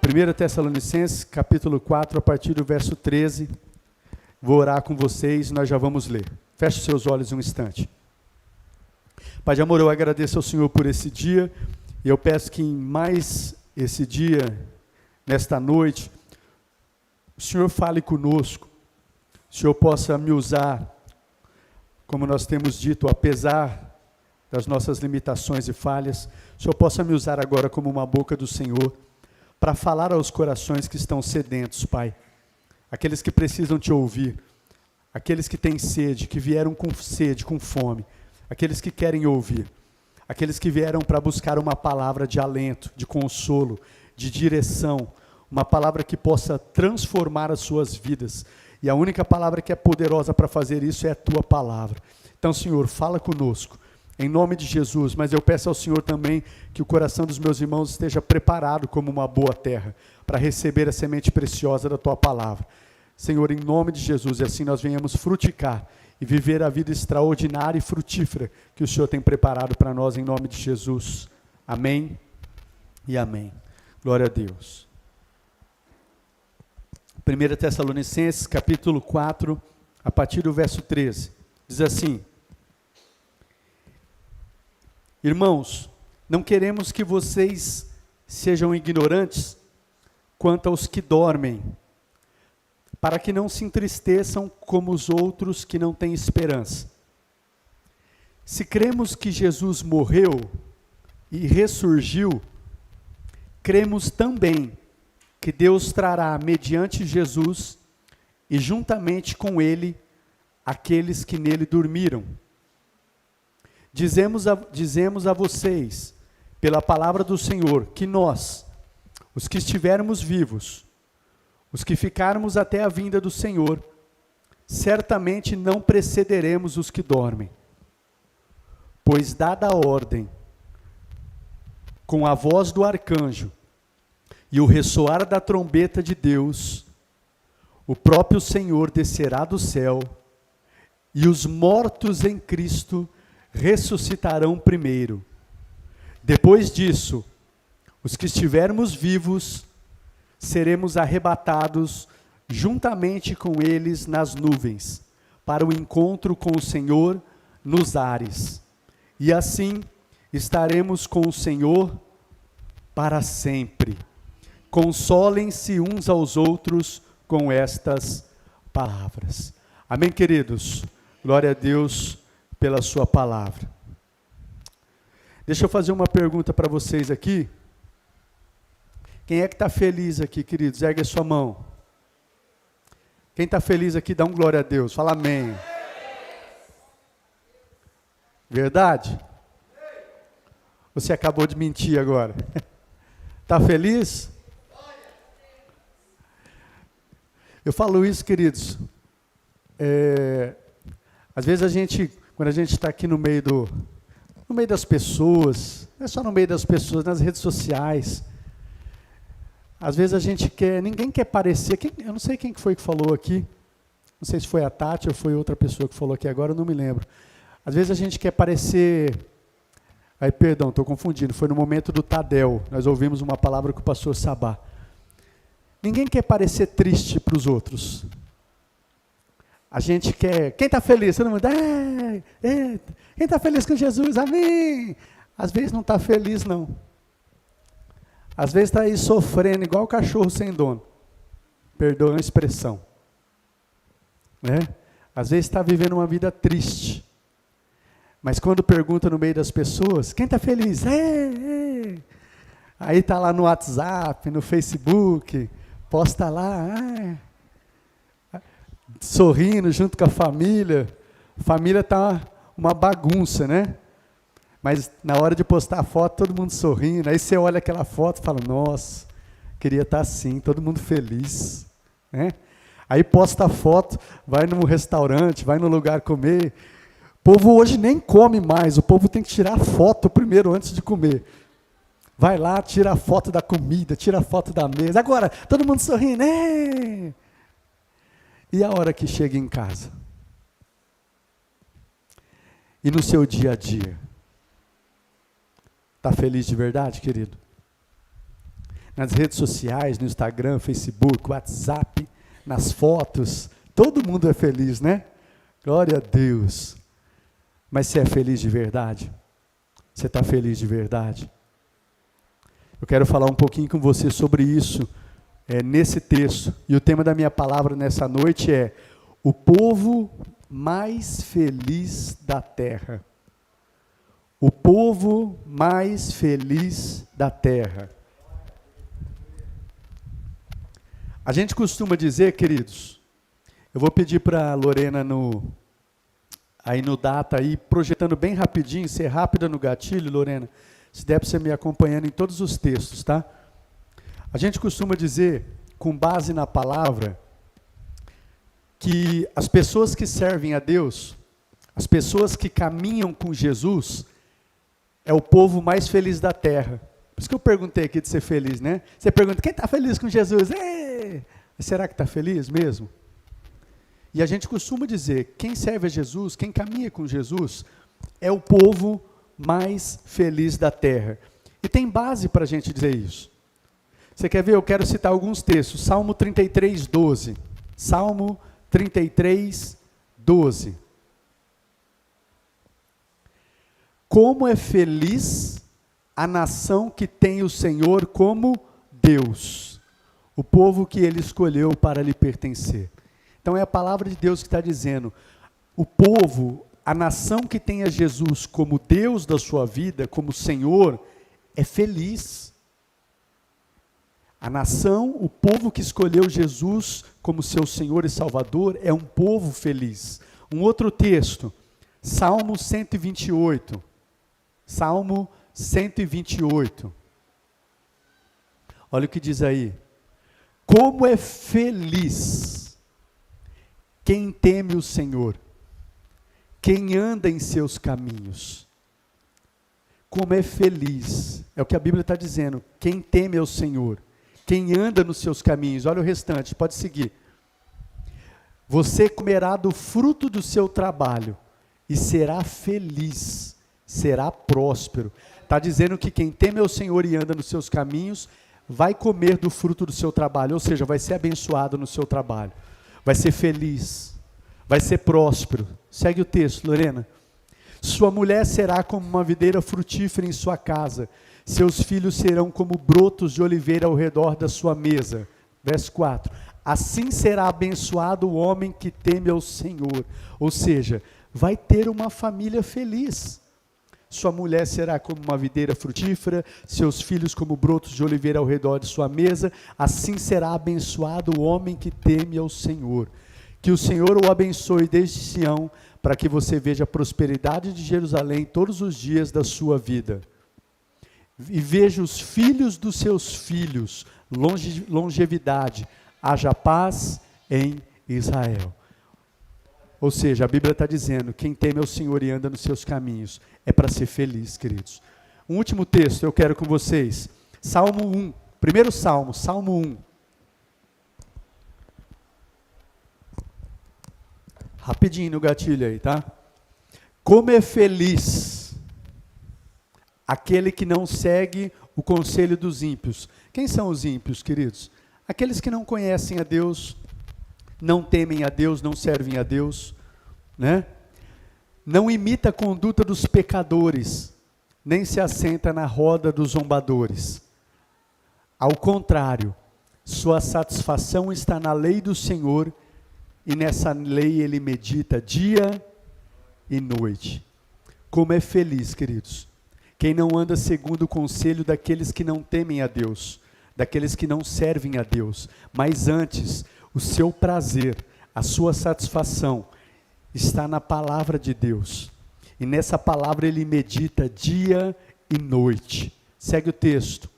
1 Tessalonicenses, capítulo 4, a partir do verso 13. Vou orar com vocês, nós já vamos ler. Feche seus olhos um instante. Pai de amor, eu agradeço ao Senhor por esse dia, e eu peço que em mais esse dia, nesta noite, o Senhor fale conosco, o Senhor possa me usar, como nós temos dito, apesar das nossas limitações e falhas, o Senhor possa me usar agora como uma boca do Senhor, para falar aos corações que estão sedentos, Pai, aqueles que precisam te ouvir, aqueles que têm sede, que vieram com sede, com fome, aqueles que querem ouvir, aqueles que vieram para buscar uma palavra de alento, de consolo, de direção, uma palavra que possa transformar as suas vidas, e a única palavra que é poderosa para fazer isso é a tua palavra. Então, Senhor, fala conosco, em nome de Jesus, mas eu peço ao Senhor também que o coração dos meus irmãos esteja preparado como uma boa terra, para receber a semente preciosa da tua palavra. Senhor, em nome de Jesus, e assim nós venhamos frutificar e viver a vida extraordinária e frutífera que o Senhor tem preparado para nós, em nome de Jesus. Amém e amém. Glória a Deus. 1 Tessalonicenses, capítulo 4, a partir do verso 13, diz assim: Irmãos, não queremos que vocês sejam ignorantes quanto aos que dormem, para que não se entristeçam como os outros que não têm esperança. Se cremos que Jesus morreu e ressurgiu, cremos também que Deus trará mediante Jesus e juntamente com ele aqueles que nele dormiram. Dizemos a vocês, pela palavra do Senhor, que nós, os que estivermos vivos, os que ficarmos até a vinda do Senhor, certamente não precederemos os que dormem. Pois dada a ordem, com a voz do arcanjo e o ressoar da trombeta de Deus, o próprio Senhor descerá do céu, e os mortos em Cristo ressuscitarão primeiro. Depois disso, os que estivermos vivos, seremos arrebatados juntamente com eles nas nuvens, para o encontro com o Senhor nos ares. E assim estaremos com o Senhor para sempre. Consolem-se uns aos outros com estas palavras. Amém, queridos? Glória a Deus pela sua palavra. Deixa eu fazer uma pergunta para vocês aqui. Quem é que está feliz aqui, queridos? Ergue a sua mão. Quem está feliz aqui, dá um glória a Deus. Fala amém. Verdade? Você acabou de mentir agora. Está feliz? Eu falo isso, queridos. Às vezes quando a gente está aqui no meio das pessoas, não é só no meio das pessoas, nas redes sociais, às vezes ninguém quer parecer, eu não sei quem foi que falou aqui, não sei se foi a Tati ou foi outra pessoa que falou aqui agora, eu não me lembro. Às vezes a gente quer parecer, perdão, estou confundindo, foi no momento do Tadel, nós ouvimos uma palavra com o pastor Sabá. Ninguém quer parecer triste para os outros. A gente quer, quem está feliz? Todo mundo, quem está feliz com Jesus? Amém! Às vezes não está feliz não. Às vezes está aí sofrendo igual o cachorro sem dono. Perdoa a expressão. Né? Às vezes está vivendo uma vida triste. Mas quando pergunta no meio das pessoas, quem está feliz? Aí está lá no WhatsApp, no Facebook, posta lá, sorrindo junto com a família está uma bagunça, né? Mas na hora de postar a foto, todo mundo sorrindo, aí você olha aquela foto e fala, nossa, queria estar assim, todo mundo feliz, né? Aí posta a foto, vai num restaurante, vai num lugar comer, o povo hoje nem come mais, o povo tem que tirar foto primeiro antes de comer. Vai lá, tira a foto da comida, tira a foto da mesa, agora, todo mundo sorrindo, E a hora que chega em casa? E no seu dia a dia? Está feliz de verdade, querido? nas redes sociais, no Instagram, Facebook, WhatsApp, nas fotos. Todo mundo é feliz, né? Glória a Deus. Mas você é feliz de verdade? Você está feliz de verdade? Eu quero falar um pouquinho com você sobre isso, nesse texto. E o tema da minha palavra nessa noite é o povo mais feliz da terra. O povo mais feliz da terra. A gente costuma dizer, queridos, eu vou pedir para a Lorena aí no data, aí, projetando bem rapidinho, ser rápida no gatilho, Lorena, se der para você me acompanhando em todos os textos, tá? A gente costuma dizer, com base na palavra, que as pessoas que servem a Deus, as pessoas que caminham com Jesus, é o povo mais feliz da terra. Por isso que eu perguntei aqui de ser feliz, né? Você pergunta, quem está feliz com Jesus? Será que está feliz mesmo? E a gente costuma dizer, quem serve a Jesus, quem caminha com Jesus, é o povo mais feliz da terra. E tem base para a gente dizer isso. Você quer ver? Eu quero citar alguns textos. Salmo 33, 12. Salmo 33, 12. Como é feliz a nação que tem o Senhor como Deus, o povo que Ele escolheu para lhe pertencer. Então é a palavra de Deus que está dizendo, o povo, a nação que tem a Jesus como Deus da sua vida, como Senhor, é feliz. A nação, o povo que escolheu Jesus como seu Senhor e Salvador, é um povo feliz. Um outro texto, Salmo 128. Salmo 128. Olha o que diz aí. Como é feliz quem teme o Senhor, quem anda em seus caminhos. Como é feliz, é o que a Bíblia está dizendo, quem teme ao Senhor, quem anda nos seus caminhos. Olha o restante, pode seguir. Você comerá do fruto do seu trabalho e será feliz, será próspero. Está dizendo que quem teme ao Senhor e anda nos seus caminhos, vai comer do fruto do seu trabalho, ou seja, vai ser abençoado no seu trabalho, vai ser feliz, vai ser próspero. Segue o texto, Lorena. Sua mulher será como uma videira frutífera em sua casa, seus filhos serão como brotos de oliveira ao redor da sua mesa. Verso 4. Assim será abençoado o homem que teme ao Senhor, ou seja, vai ter uma família feliz. Sua mulher será como uma videira frutífera, seus filhos como brotos de oliveira ao redor de sua mesa. Assim será abençoado o homem que teme ao Senhor. Que o Senhor o abençoe desde Sião, para que você veja a prosperidade de Jerusalém todos os dias da sua vida. E veja os filhos dos seus filhos, longevidade, haja paz em Israel. Ou seja, a Bíblia está dizendo, quem teme ao Senhor e anda nos seus caminhos, é para ser feliz, queridos. Um último texto eu quero com vocês. Salmo 1, primeiro Salmo, Salmo 1. Rapidinho no gatilho aí, tá? Como é feliz aquele que não segue o conselho dos ímpios. Quem são os ímpios, queridos? Aqueles que não conhecem a Deus, não temem a Deus, não servem a Deus, né? Não imita a conduta dos pecadores, nem se assenta na roda dos zombadores. Ao contrário, sua satisfação está na lei do Senhor, e nessa lei ele medita dia e noite. Como é feliz, queridos, quem não anda segundo o conselho daqueles que não temem a Deus, daqueles que não servem a Deus, mas antes, o seu prazer, a sua satisfação está na palavra de Deus. E nessa palavra ele medita dia e noite. Segue o texto.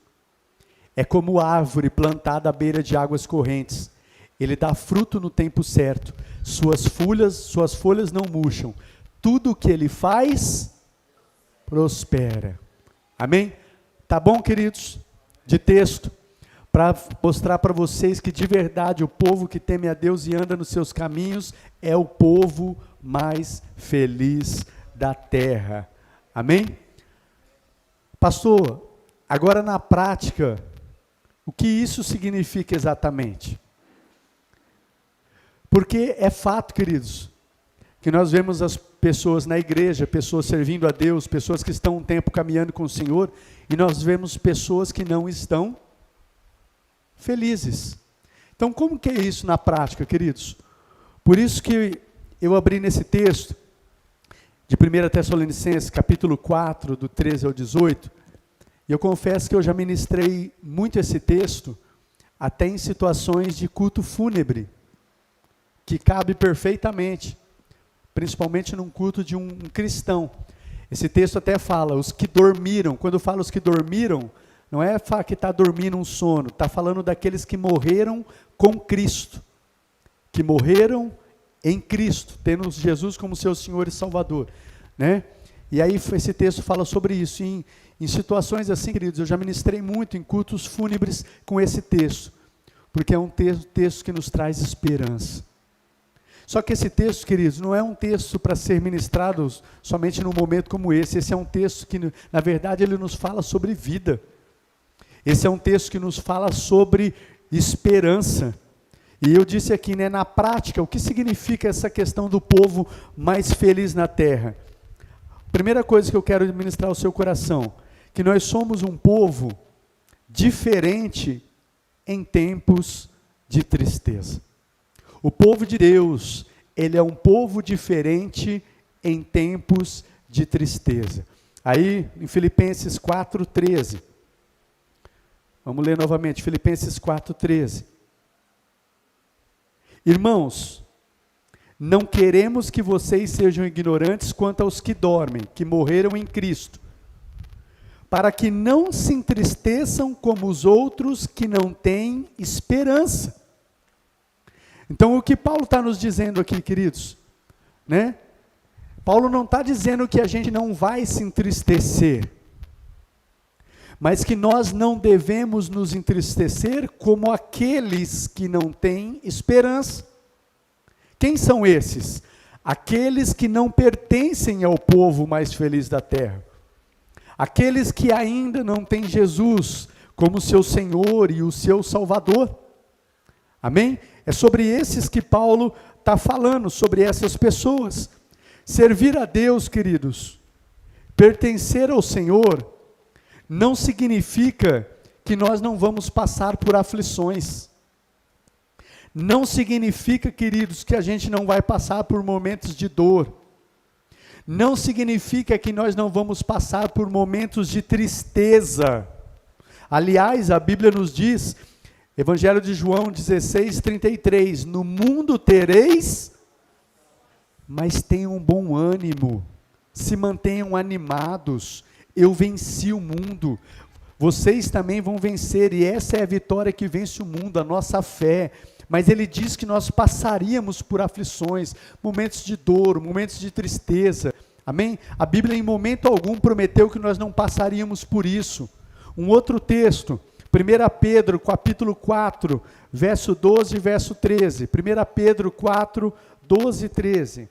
É como árvore plantada à beira de águas correntes. Ele dá fruto no tempo certo. Suas folhas não murcham. Tudo o que ele faz, prospera. Amém? Tá bom, queridos? De texto. Para mostrar para vocês que de verdade o povo que teme a Deus e anda nos seus caminhos é o povo mais feliz da terra. Amém? Pastor, agora na prática, O que isso significa exatamente? Porque é fato, queridos, que nós vemos as pessoas na igreja, pessoas servindo a Deus, pessoas que estão um tempo caminhando com o Senhor, e nós vemos pessoas que não estão felizes. Então, como que é isso na prática, queridos? Por isso que eu abri nesse texto, de 1 Tessalonicenses, capítulo 4, do 13 ao 18, e eu confesso que eu já ministrei muito esse texto, até em situações de culto fúnebre, que cabe perfeitamente, principalmente num culto de um cristão. Esse texto até fala, os que dormiram. Quando fala os que dormiram, não é que está dormindo um sono, está falando daqueles que morreram com Cristo, que morreram em Cristo, tendo Jesus como seu Senhor e Salvador, né? E aí esse texto fala sobre isso. Em situações assim, queridos, eu já ministrei muito em cultos fúnebres com esse texto, porque é um texto que nos traz esperança. Só que esse texto, queridos, não é um texto para ser ministrado somente num momento como esse. Esse é um texto que, na verdade, ele nos fala sobre vida. Esse é um texto que nos fala sobre esperança. E eu disse aqui, né, na prática, o que significa essa questão do povo mais feliz na terra? Primeira coisa que eu quero ministrar ao seu coração, que nós somos um povo diferente em tempos de tristeza. O povo de Deus, ele é um povo diferente em tempos de tristeza. Aí, em Filipenses 4:13, vamos ler novamente, Filipenses 4:13. Irmãos, não queremos que vocês sejam ignorantes quanto aos que dormem, que morreram em Cristo, para que não se entristeçam como os outros que não têm esperança. Então, o que Paulo está nos dizendo aqui, queridos, né? Paulo não está dizendo que a gente não vai se entristecer, mas que nós não devemos nos entristecer como aqueles que não têm esperança. Quem são esses? Aqueles que não pertencem ao povo mais feliz da terra. Aqueles que ainda não têm Jesus como seu Senhor e o seu Salvador. Amém? É sobre esses que Paulo está falando, sobre essas pessoas. Servir a Deus, queridos, pertencer ao Senhor, não significa que nós não vamos passar por aflições. Não significa, queridos, que a gente não vai passar por momentos de dor. Não significa que nós não vamos passar por momentos de tristeza. Aliás, a Bíblia nos diz, Evangelho de João 16:33, no mundo tereis, mas tenham bom ânimo, se mantenham animados, eu venci o mundo, vocês também vão vencer, e essa é a vitória que vence o mundo, a nossa fé. Mas ele diz que nós passaríamos por aflições, momentos de dor, momentos de tristeza, amém? A Bíblia em momento algum prometeu que nós não passaríamos por isso. Um outro texto, 1 Pedro, capítulo 4, verso 12 e verso 13. 1 Pedro 4, 12 e 13.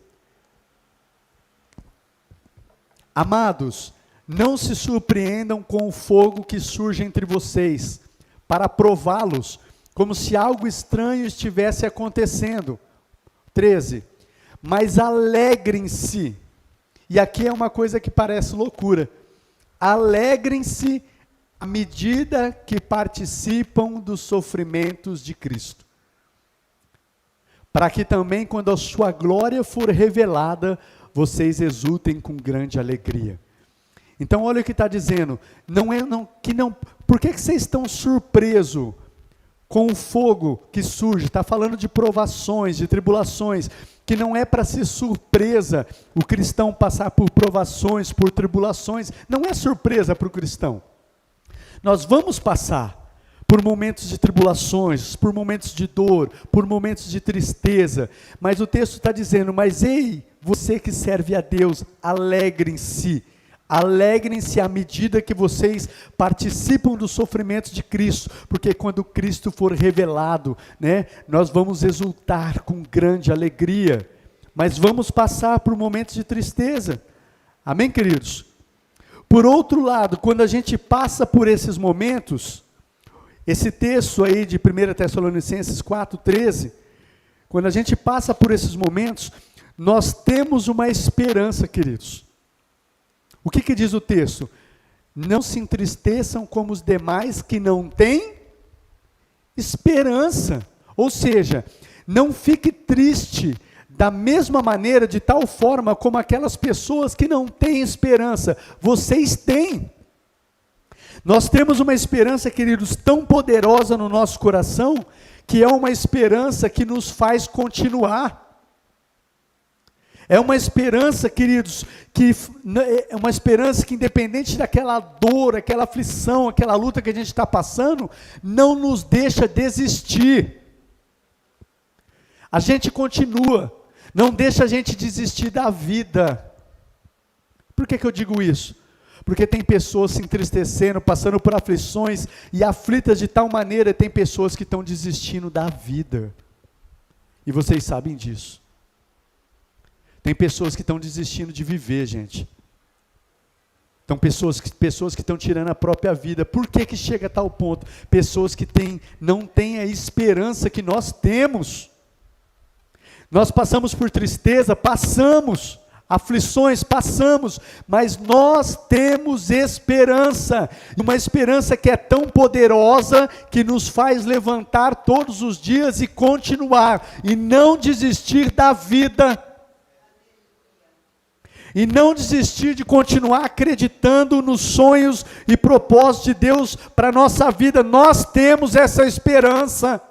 Amados, não se surpreendam com o fogo que surge entre vocês, para prová-los, como se algo estranho estivesse acontecendo. 13. Mas alegrem-se. E aqui é uma coisa que parece loucura. Alegrem-se à medida que participam dos sofrimentos de Cristo, para que também, quando a sua glória for revelada, vocês exultem com grande alegria. Então, olha o que está dizendo. Por que vocês estão surpresos com o fogo que surge? Está falando de provações, de tribulações, que não é para ser surpresa o cristão passar por provações, por tribulações. Não é surpresa para o cristão. Nós vamos passar por momentos de tribulações, por momentos de dor, por momentos de tristeza, mas o texto está dizendo, mas ei, você que serve a Deus, alegrem-se à medida que vocês participam dos sofrimentos de Cristo, porque quando Cristo for revelado, né, nós vamos exultar com grande alegria, mas vamos passar por momentos de tristeza, amém, queridos? Por outro lado, quando a gente passa por esses momentos, Esse texto aí de 1 Tessalonicenses 4,13, quando a gente passa por esses momentos, nós temos uma esperança, queridos. O que diz o texto? Não se entristeçam como os demais que não têm esperança. Ou seja, não fique triste da mesma maneira, de tal forma como aquelas pessoas que não têm esperança. Vocês têm. Nós temos uma esperança, queridos, tão poderosa no nosso coração, que é uma esperança que nos faz continuar. É uma esperança, queridos, é uma esperança que independente daquela dor, aquela aflição, aquela luta que a gente está passando, não nos deixa desistir. A gente continua, não deixa a gente desistir da vida. Por que eu digo isso? Porque tem pessoas se entristecendo, passando por aflições, e aflitas de tal maneira, tem pessoas que estão desistindo da vida. E vocês sabem disso. Tem pessoas que estão desistindo de viver, gente. Então, pessoas que estão tirando a própria vida. Por que chega a tal ponto? Pessoas que não têm a esperança que nós temos. Nós passamos por tristeza, passamos. Aflições, passamos. Mas nós temos esperança. Uma esperança que é tão poderosa, que nos faz levantar todos os dias e continuar. E não desistir da vida. E não desistir de continuar acreditando nos sonhos e propósitos de Deus para a nossa vida. Nós temos essa esperança.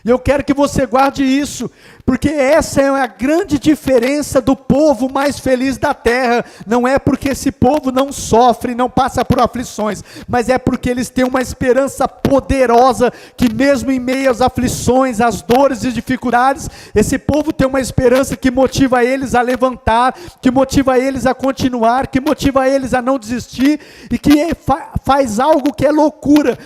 E eu quero que você guarde isso, porque essa é a grande diferença do povo mais feliz da terra. Não é porque esse povo não sofre, não passa por aflições, mas é porque eles têm uma esperança poderosa, que mesmo em meio às aflições, às dores e dificuldades, esse povo tem uma esperança que motiva eles a levantar, que motiva eles a continuar, que motiva eles a não desistir, e que faz algo que é loucura.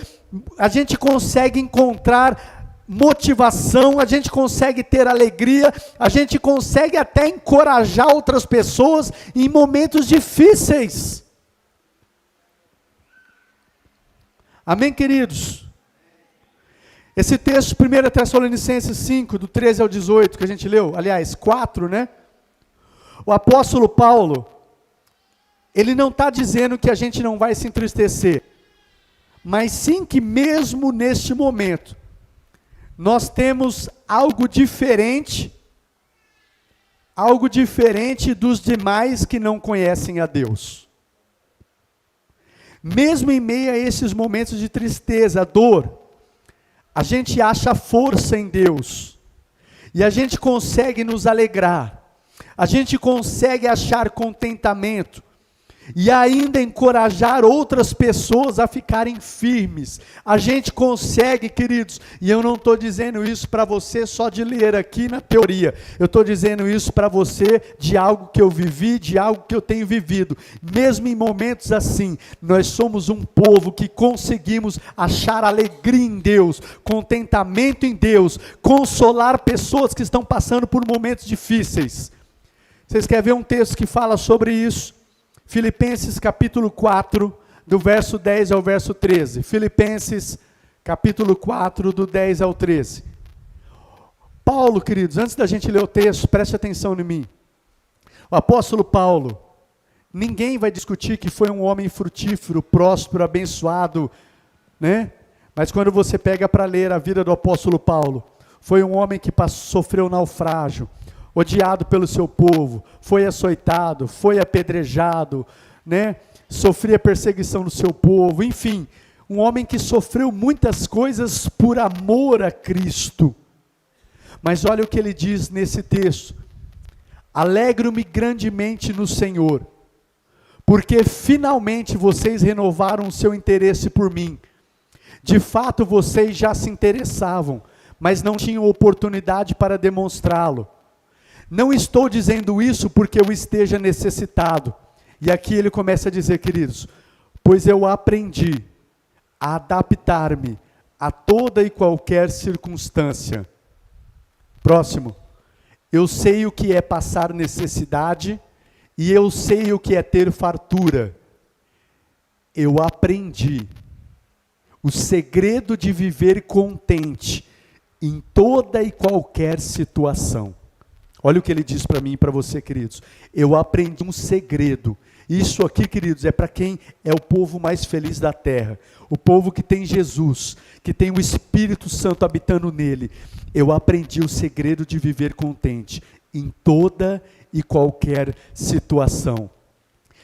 A gente consegue encontrar motivação, a gente consegue ter alegria, a gente consegue até encorajar outras pessoas em momentos difíceis. Amém, queridos? Esse texto, 1 Tessalonicenses 5, do 13 ao 18, que a gente leu, aliás, 4, né? O apóstolo Paulo, ele não está dizendo que a gente não vai se entristecer, mas sim que mesmo neste momento, nós temos algo diferente dos demais que não conhecem a Deus. Mesmo em meio a esses momentos de tristeza, dor, a gente acha força em Deus, e a gente consegue nos alegrar, a gente consegue achar contentamento, e ainda encorajar outras pessoas a ficarem firmes. A gente consegue, queridos, e eu não estou dizendo isso para você só de ler aqui na teoria, eu estou dizendo isso para você de algo que eu vivi, de algo que eu tenho vivido. Mesmo em momentos assim, nós somos um povo que conseguimos achar alegria em Deus, contentamento em Deus, consolar pessoas que estão passando por momentos difíceis. Vocês querem ver um texto que fala sobre isso? Filipenses capítulo 4, do verso 10 ao verso 13. Filipenses capítulo 4, do 10 ao 13. Paulo, queridos, antes da gente ler o texto, preste atenção em mim. O apóstolo Paulo, ninguém vai discutir que foi um homem frutífero, próspero, abençoado, né? Mas quando você pega para ler a vida do apóstolo Paulo, foi um homem que sofreu naufrágio, odiado pelo seu povo, foi açoitado, foi apedrejado, né? Sofria perseguição do seu povo, enfim, um homem que sofreu muitas coisas por amor a Cristo. Mas olha o que ele diz nesse texto: alegro-me grandemente no Senhor, porque finalmente vocês renovaram o seu interesse por mim. De fato vocês já se interessavam, mas não tinham oportunidade para demonstrá-lo. Não estou dizendo isso porque eu esteja necessitado. E aqui ele começa a dizer, queridos, pois eu aprendi a adaptar-me a toda e qualquer circunstância. Próximo. Eu sei o que é passar necessidade e eu sei o que é ter fartura. Eu aprendi. o segredo de viver contente em toda e qualquer situação. Olha o que ele diz para mim e para você, queridos. Eu aprendi um segredo. Isso aqui, queridos, é para quem é o povo mais feliz da terra. O povo que tem Jesus, que tem o Espírito Santo habitando nele. Eu aprendi o segredo de viver contente em toda e qualquer situação.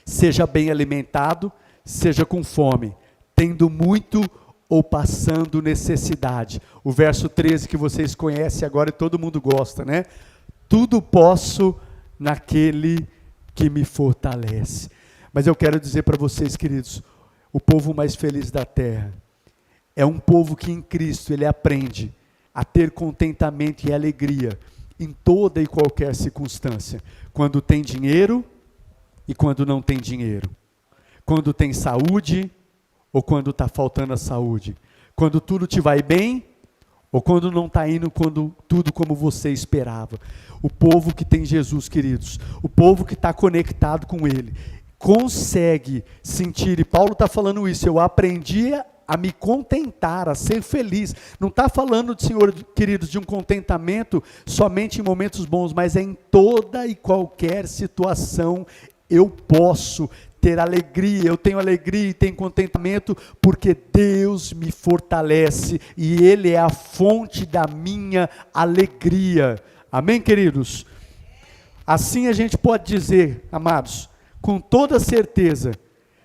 Seja bem alimentado, seja com fome, tendo muito ou passando necessidade. O verso 13 que vocês conhecem agora e todo mundo gosta, né? Tudo posso naquele que me fortalece. Mas eu quero dizer para vocês, queridos, o povo mais feliz da terra é um povo que em Cristo ele aprende a ter contentamento e alegria em toda e qualquer circunstância. Quando tem dinheiro e quando não tem dinheiro. Quando tem saúde ou quando está faltando a saúde. Quando tudo te vai bem ou quando não está indo tudo como você esperava. O povo que tem Jesus, queridos, o povo que está conectado com Ele, consegue sentir, e Paulo está falando isso, eu aprendi a me contentar, a ser feliz. Não está falando, Senhor, queridos, de um contentamento somente em momentos bons, mas é em toda e qualquer situação eu posso ter alegria, eu tenho alegria e tenho contentamento, porque Deus me fortalece, e Ele é a fonte da minha alegria. Amém, queridos? Assim a gente pode dizer, amados, com toda certeza,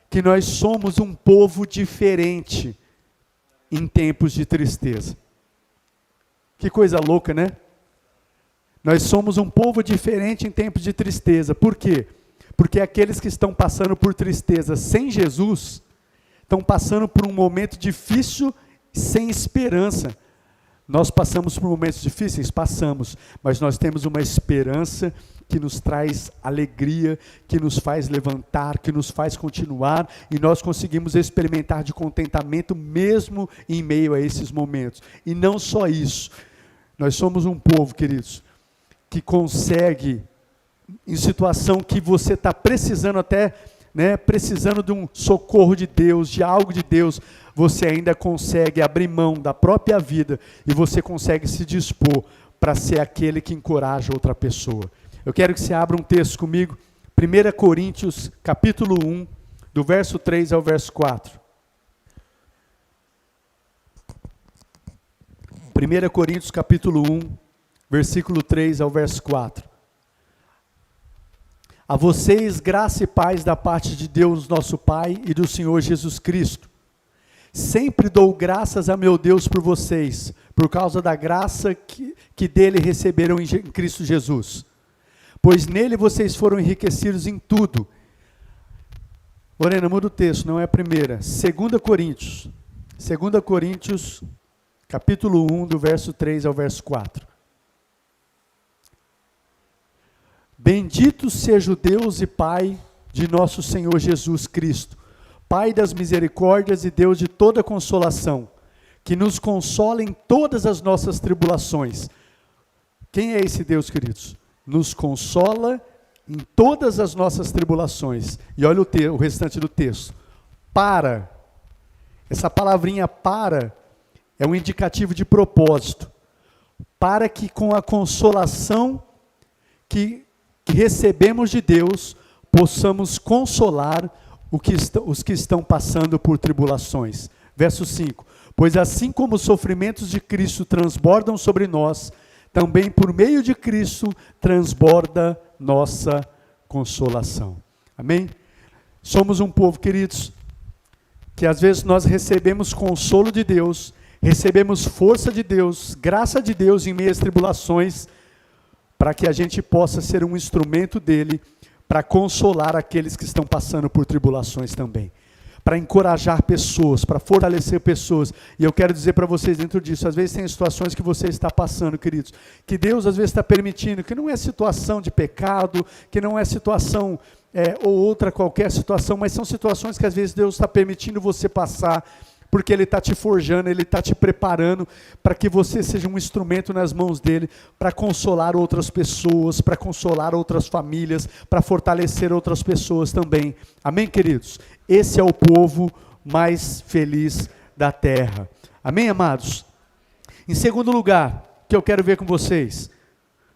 que nós somos um povo diferente em tempos de tristeza. Que coisa louca, né? Nós somos um povo diferente em tempos de tristeza. Por quê? Porque aqueles que estão passando por tristeza sem Jesus, estão passando por um momento difícil, sem esperança. Nós passamos por momentos difíceis? Passamos, mas nós temos uma esperança que nos traz alegria, que nos faz levantar, que nos faz continuar, e nós conseguimos experimentar de contentamento mesmo em meio a esses momentos. E não só isso, nós somos um povo, queridos, que consegue, em situação que você está precisando até, precisando de um socorro de Deus, de algo de Deus, você ainda consegue abrir mão da própria vida, e você consegue se dispor para ser aquele que encoraja outra pessoa. Eu quero que você abra um texto comigo, 1 Coríntios, capítulo 1, do verso 3 ao verso 4. 1 Coríntios, capítulo 1, versículo 3 ao verso 4. A vocês, graça e paz da parte de Deus, nosso Pai, e do Senhor Jesus Cristo. Sempre dou graças a meu Deus por vocês, por causa da graça que dele receberam em Cristo Jesus. Pois nele vocês foram enriquecidos em tudo. Lorena, muda o texto, não é a primeira. 2 Coríntios. 2 Coríntios, capítulo 1, do verso 3 ao verso 4. Bendito seja o Deus e Pai de nosso Senhor Jesus Cristo, Pai das misericórdias e Deus de toda consolação, que nos consola em todas as nossas tribulações. Quem é esse Deus, queridos? Nos consola em todas as nossas tribulações. E olha o restante do texto. Para. Essa palavrinha para é um indicativo de propósito. Para que com a consolação que recebemos de Deus, possamos consolar os que estão passando por tribulações. Verso 5. Pois assim como os sofrimentos de Cristo transbordam sobre nós, também por meio de Cristo transborda nossa consolação. Amém? Somos um povo, queridos, que às vezes nós recebemos consolo de Deus, recebemos força de Deus, graça de Deus em meio às tribulações, para que a gente possa ser um instrumento dele, para consolar aqueles que estão passando por tribulações também. Para encorajar pessoas, para fortalecer pessoas. E eu quero dizer para vocês dentro disso, às vezes tem situações que você está passando, queridos, que Deus às vezes está permitindo, que não é situação de pecado, que não é situação ou outra qualquer situação, mas são situações que às vezes Deus está permitindo você passar, porque Ele está te forjando, Ele está te preparando para que você seja um instrumento nas mãos dEle, para consolar outras pessoas, para consolar outras famílias, para fortalecer outras pessoas também. Amém, queridos? Esse é o povo mais feliz da terra. Amém, amados? Em segundo lugar, que eu quero ver com vocês,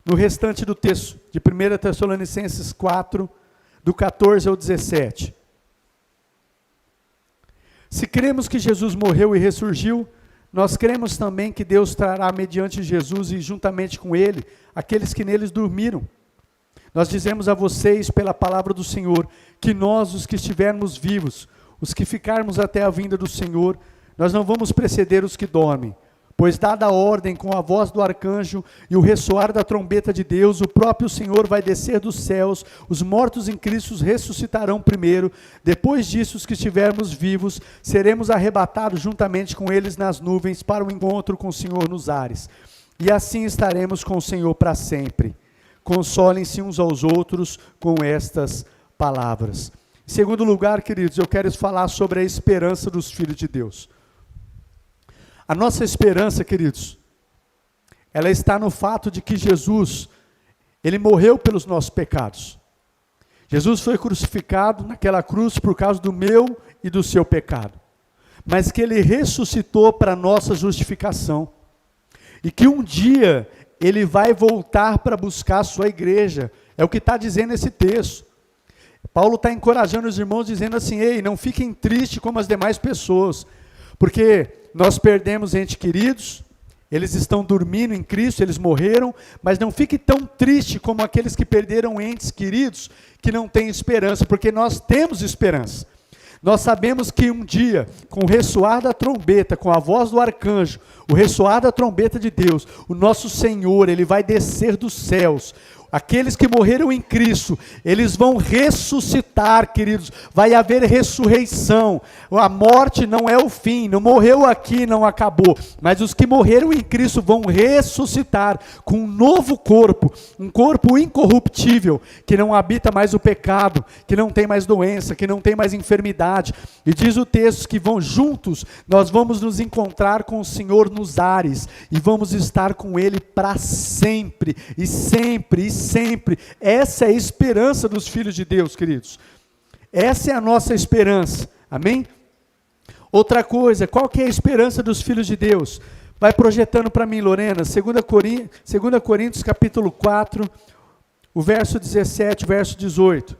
no restante do texto de 1 Tessalonicenses 4, do 14 ao 17. Se cremos que Jesus morreu e ressurgiu, nós cremos também que Deus trará mediante Jesus e juntamente com Ele, aqueles que neles dormiram. Nós dizemos a vocês, pela palavra do Senhor, que nós, os que estivermos vivos, os que ficarmos até a vinda do Senhor, nós não vamos preceder os que dormem. Pois dada a ordem com a voz do arcanjo e o ressoar da trombeta de Deus, o próprio Senhor vai descer dos céus, os mortos em Cristo ressuscitarão primeiro, depois disso os que estivermos vivos, seremos arrebatados juntamente com eles nas nuvens para o encontro com o Senhor nos ares. E assim estaremos com o Senhor para sempre. Consolem-se uns aos outros com estas palavras. Em segundo lugar, queridos, eu quero falar sobre a esperança dos filhos de Deus. A nossa esperança, queridos, ela está no fato de que Jesus, Ele morreu pelos nossos pecados. Jesus foi crucificado naquela cruz por causa do meu e do seu pecado. Mas que Ele ressuscitou para a nossa justificação. E que um dia Ele vai voltar para buscar a sua igreja. É o que está dizendo esse texto. Paulo está encorajando os irmãos dizendo assim, ei, não fiquem tristes como as demais pessoas. Porque nós perdemos entes queridos, eles estão dormindo em Cristo, eles morreram, mas não fique tão triste como aqueles que perderam entes queridos, que não têm esperança, porque nós temos esperança. Nós sabemos que um dia, com o ressoar da trombeta, com a voz do arcanjo, o ressoar da trombeta de Deus, o nosso Senhor, Ele vai descer dos céus. Aqueles que morreram em Cristo, eles vão ressuscitar, queridos, vai haver ressurreição, a morte não é o fim, não morreu aqui, não acabou, mas os que morreram em Cristo vão ressuscitar com um novo corpo, um corpo incorruptível, que não habita mais o pecado, que não tem mais doença, que não tem mais enfermidade, e diz o texto que vão juntos, nós vamos nos encontrar com o Senhor nos ares, e vamos estar com Ele para sempre, e sempre, e sempre. Essa é a esperança dos filhos de Deus, queridos. Essa é a nossa esperança. Amém? Outra coisa, qual que é a esperança dos filhos de Deus? Vai projetando para mim, Lorena, 2 Coríntios capítulo 4, o verso 17, verso 18.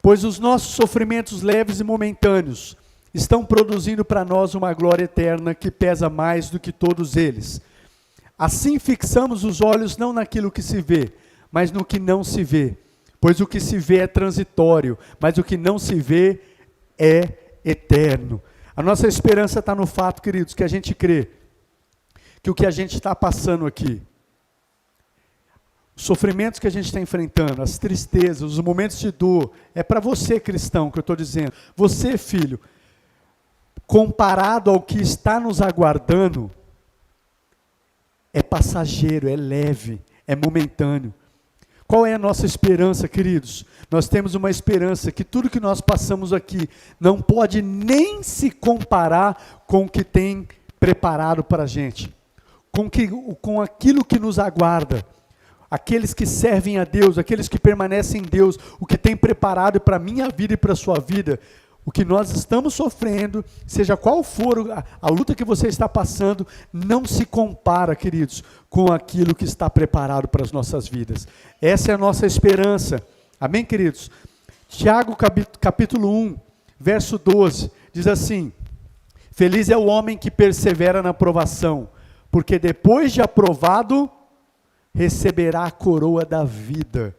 Pois os nossos sofrimentos leves e momentâneos estão produzindo para nós uma glória eterna que pesa mais do que todos eles. Assim fixamos os olhos não naquilo que se vê, mas no que não se vê. Pois o que se vê é transitório, mas o que não se vê é eterno. A nossa esperança está no fato, queridos, que a gente crê que o que a gente está passando aqui, os sofrimentos que a gente está enfrentando, as tristezas, os momentos de dor, é para você, cristão, que eu estou dizendo. Você, filho, comparado ao que está nos aguardando, é passageiro, é leve, é momentâneo. Qual é a nossa esperança, queridos? Nós temos uma esperança que tudo que nós passamos aqui não pode nem se comparar com o que tem preparado para a gente, com aquilo que nos aguarda. Aqueles que servem a Deus, aqueles que permanecem em Deus, o que tem preparado para a minha vida e para a sua vida, o que nós estamos sofrendo, seja qual for a luta que você está passando, não se compara, queridos, com aquilo que está preparado para as nossas vidas. Essa é a nossa esperança. Amém, queridos? Tiago capítulo 1, verso 12, diz assim: feliz é o homem que persevera na provação, porque depois de aprovado, receberá a coroa da vida,